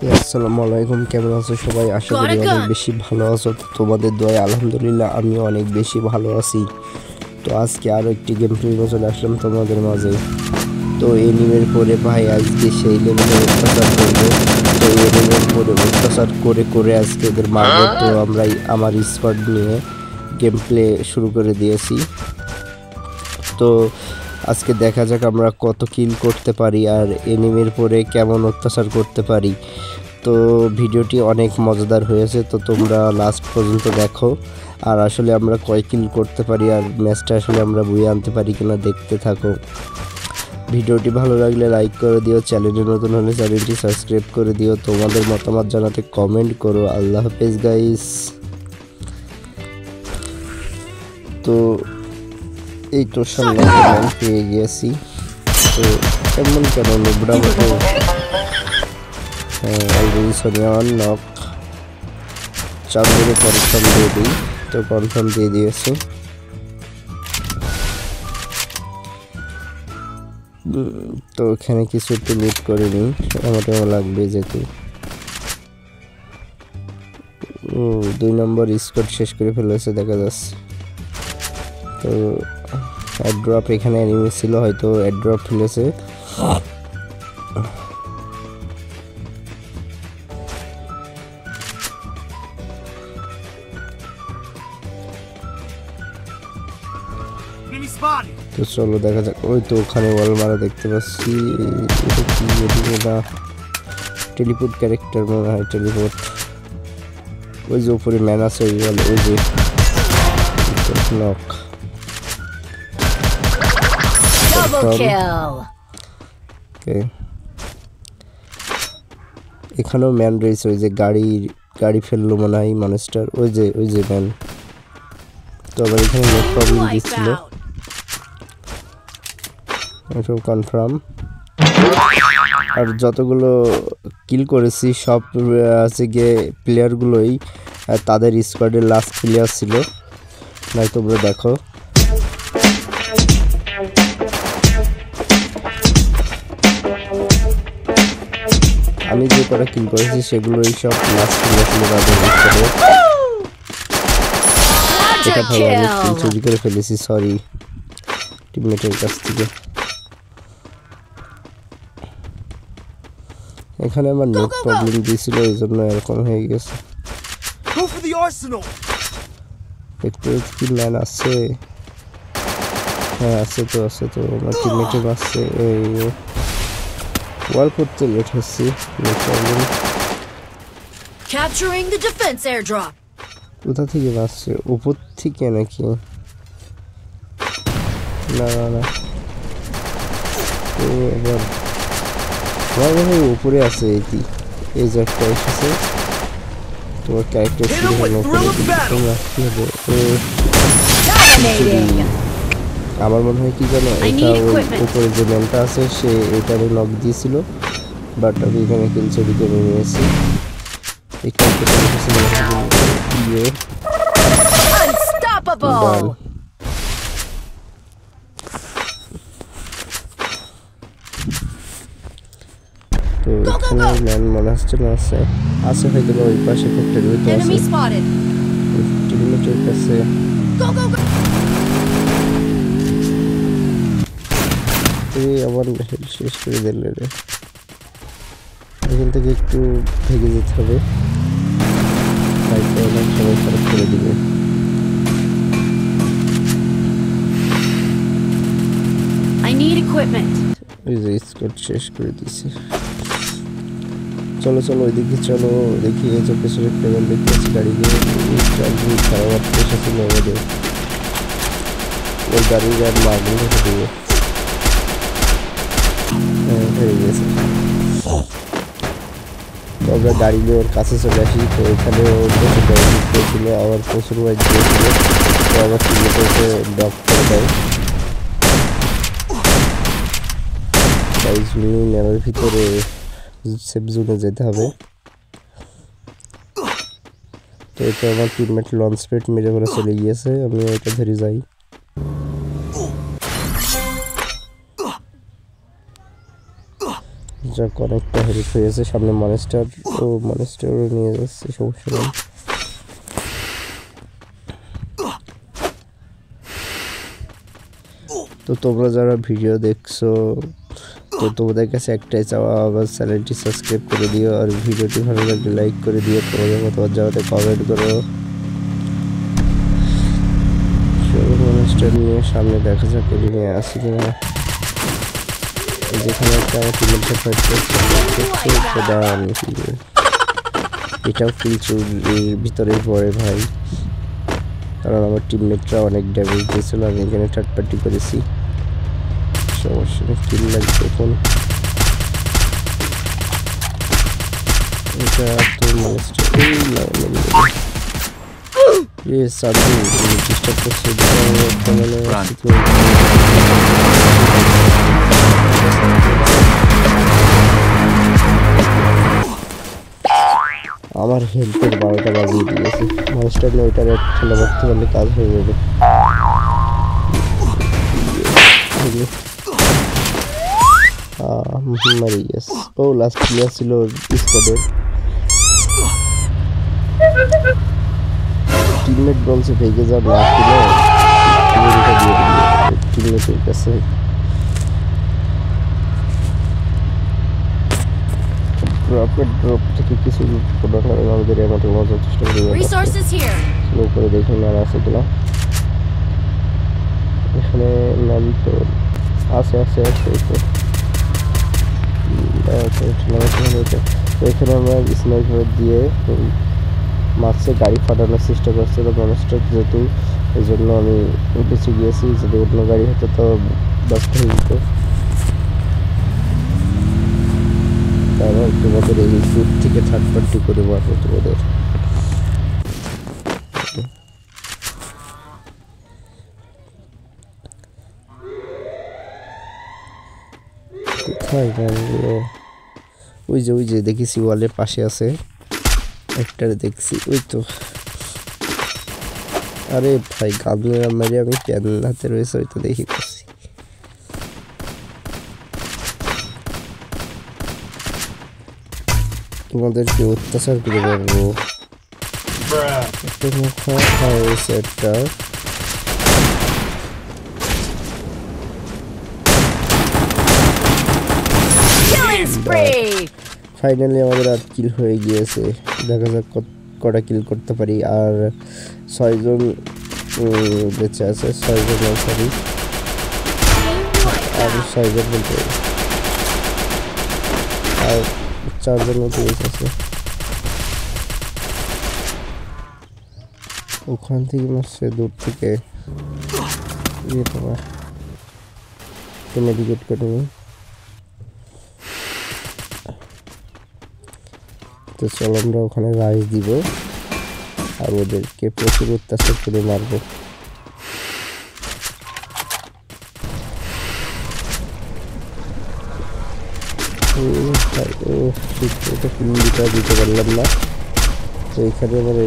আসসালামু আলাইকুম, কেমন আছো সবাই? আশা করি অনেক বেশি ভালো আছো। তোমাদের দোয়ায় আলহামদুলিল্লাহ আমি অনেক বেশি ভালো আছি। তো আজকে আরও একটি গেম প্লে নিয়ে চলে আসলাম তোমাদের মাঝে। তো এনিমের পরে ভাই আজকে সেই লেভেলে অত্যাচার করবো। তো এনিমের পরে অত্যাচার করে করে আজকে ওদের মারবো। তো আমরাই আমার স্কোয়াড নিয়ে গেম প্লে শুরু করে দিয়েছি। তো আজকে দেখা যাক আমরা কত কিল করতে পারি আর এনিমির পরে কেমন অত্যাচার করতে পারি। তো ভিডিওটি অনেক মজাদার হয়েছে, তো তোমরা লাস্ট পর্যন্ত দেখো। আর আসলে আমরা কয় কিল করতে পারি আর ম্যাচটা আসলে আমরা বয়ে আনতে পারি কিনা দেখতে থাকো। ভিডিওটি ভালো লাগলে লাইক করে দিও, চ্যানেলে নতুন হলে চ্যানেলটি সাবস্ক্রাইব করে দিও, তোমাদের মতামত জানাতে কমেন্ট করো। আল্লাহ হাফেজ গাইস। তো এই তো সামনে পেয়ে গিয়েছি। তো এমন কেন নোবরা মতো অলরেডি সোনিয়ান নক চাঁদে কনফার্ম দিয়ে দিই। তো কনফার্ম দিয়ে দিয়েছি। তো এখানে কিছু একটু লুট করে নিই, আমার লাগবে যেহেতু। 2 নম্বর স্কোয়াড শেষ করে ফেলেছে দেখা যাচ্ছে। তো অ্যাড্রপ এখানে এনিমি ছিল, হয়তো অ্যাড্রপ ফেলেছে। তো চলো দেখা যাক। ওই তো ওখানে ওয়াল মারা দেখতে পাচ্ছি। এটা কি? এদিকে না, টেলিপোর্ট ক্যারেক্টার মনে হয়। টেলিপোর্ট ওই যে উপরে ম্যান আছে ওই ওয়াল, ওই যে নক। এখানেও ম্যান রয়েছে, ওই যে গাড়ি ফেললো মনে হয় মনস্টার। ওই যে ম্যান। তো আবার এখানে নেট প্রবলেম দিচ্ছিল, সব কনফার্ম। আর যতগুলো কিল করেছি সব আছে গিয়ে প্লেয়ারগুলোই তাদের স্কোয়াডের লাস্ট প্লেয়ার ছিল। নাই তোমরা দেখো, আমি যে কটা কিল করেছি সেগুলোই সব লাস্ট প্লেয়ার ছিল তাদের স্কোয়াডে। এটা ভাই আমি কিল চুরি করে ফেলেছি, সরি টিমমেটের কাছ থেকে। এখানে আমার নেট প্রবলেম দিয়েছিল, এই জন্য এরকম হয়ে গেছে। একটু কি ম্যান আছে? হ্যাঁ আছে তো আমার টিমমেটে মারছে। এই ওয়াল করতে লেট হচ্ছে, নেট প্রবলেম। কোথা থেকে মারছে? উপর থেকে নাকি? না এবার উপরে আছে। এই যে একটা এসেছে, তোমার ক্যারেক্টার তোমরা কি হবে? আমার মনে হয় কি জানো, এটা ওই উপরে যে ম্যানটা আছে সে এটারে নক দিয়েছিল, বাট আমি এখানে কিল চুরি করে নিয়েছি। এই তো এখানে ম্যান মনে হচ্ছে না আছে হয়তো ওই পাশে ফ্যাক্টরি তো আছে টিমমেটের কাছে। আমার শেষ করে দিলে রে, এখান থেকে একটু ভেঙে যেতে হবে, সবাই খারাপ করে দিবে। ওই যে স্কোয়াড শেষ করে দিয়েছে। চলো ওইদিকে চলো, দেখি এই যে পেছনে টেবিল দেখতে পাচ্ছি গাড়ি নিয়ে। খারাপ এসেছিল আমাদের, ওই গাড়ির আর মাগুলো রেখে দেবে। হ্যাঁ হয়ে গেছে। তো আমরা গাড়ি নিয়ে ওর কাছে চলে আসি। তো এখানে ছিল, আবার প্রচুর বাইক দিয়েছিল। তো আবার টিমমেটকে ডক করে দেয়। তাই মেলার ভিতরে সেফ জোনে যেতে হবে। তো এটা আমার টিমমেট লঞ্চ প্যাড মেরে করে চলে গিয়েছে, আমি এটা ধরে যাই। যাক অনেকটা হেল্প হয়েছে। সামনে মনস্টার মনস্টারও নিয়ে যাচ্ছে, সমস্যা নেই। তো তোমরা যারা ভিডিও দেখছো, তো তোমাদের কাছে একটাই চাওয়া, আবার চ্যানেলটি সাবস্ক্রাইব করে দিও, আর ভিডিওটি ভালো লাগলে লাইক করে দিও, তোমাদের মতামত জানাতে কমেন্ট করো। মনস্টার নিয়ে সামনে দেখা যাক এদিকে আসি কিনা। যেখানে একটা আমার টিমের ফাইট করছে, এটাও কিলচুরির ভিতরে পড়ে ভাই, কারণ আমার টিমমেটরা অনেক ড্যামেজ দিয়েছিল, আমি এখানে থার্ড পার্টি করেছি। সমস্যা নেই, কিল লাগবে এখন। এটা তো মনস্টার চেষ্টা করছে। আমার হেলথের 12টা বাজিয়ে দিয়েছে। মনস্টার নিয়ে ওইটার এক খেলা করতে পারলে কাজ হয়ে যাবে। মারি গেস। ও লাস্ট প্লেয়ার ছিল স্কোয়াডের। টিমমেট বলছে ভেগে যা না কিনে টিমমেটের কাছে। ড্রপ থেকে কিছু প্রোডাক্ট আমাদের এমন মজার চেষ্টা করি, স্লো করে দেখি না আছে কিনা। এখানে নাম তো আছে আছে আছে তো এখানে আমরা স্নাইপার দিয়ে মাঝে গাড়ি ফাটানোর চেষ্টা করছিলাম মনস্টার যেহেতু, এই জন্য আমি বেঁচে গিয়েছি। যদি অন্য গাড়ি হতো তো ব্যস্ত হয়ে যেত। তারপর তোমাদের এই দূর থেকে থার্ড পার্টি করে মারবো তোমাদের। কোথায় গানগুলো? ওই যে দেখেছি ওয়ালের পাশে আছে একটা, দেখছি ওই তো। আরে ভাই গান মেরে আমি প্যান হাতে রয়েছে, ওই তো দেখি করছি। তোমাদেরকে অত্যাচার করে পারবো। একটা মুখা হয়েছে একটা। ফাইনালি আমাদের 8 কিল হয়ে গিয়েছে। দেখা যাক কটা কিল করতে পারি। আর 6 জন বেঁচে আছে, 6 জন সরি, আর 6 জন বলতে আর 4 জন মতো বেঁচে আছে। ওখান থেকে মারছে দূর থেকে। মেডিকেট করে নি। তো চলো আমরা ওখানে রাইস দিব আর ওদেরকে প্রচুর অত্যাচার করে মারবো। দিতে পারলাম না। তো এখানে আমার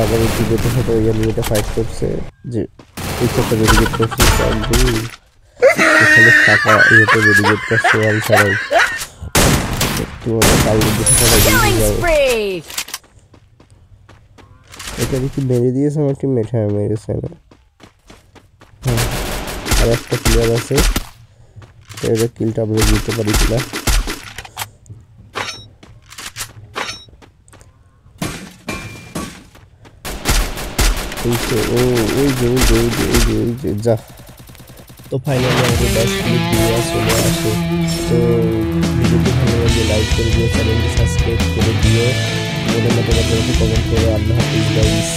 আগামী টিমের সাথে ওই এনিমিটা ফাইট করছে, যে এইটা মেডিকেট করছে, এখানে ফাঁকা ইয়েতে মেডিকেট করছে ওয়াল ছাড়াই। এটা কি মেরে দিয়েছে আমার টিমমেট? হ্যাঁ মেরেছে না। হ্যাঁ আর একটা প্লেয়ার আছে, এটা কিলটা আমরা দিতে পারি কিনা। ওই যে যা। তো ফাইনালি আমাদের 10 মিনিট দিয়ে চলে আসে। তো ভিডিওটি ভালো লাগলে লাইক করে দিও, চ্যানেলটি সাবস্ক্রাইব করে দিও, মনের মতো কমেন্ট করে। আল্লাহ হাফিজ গাইস।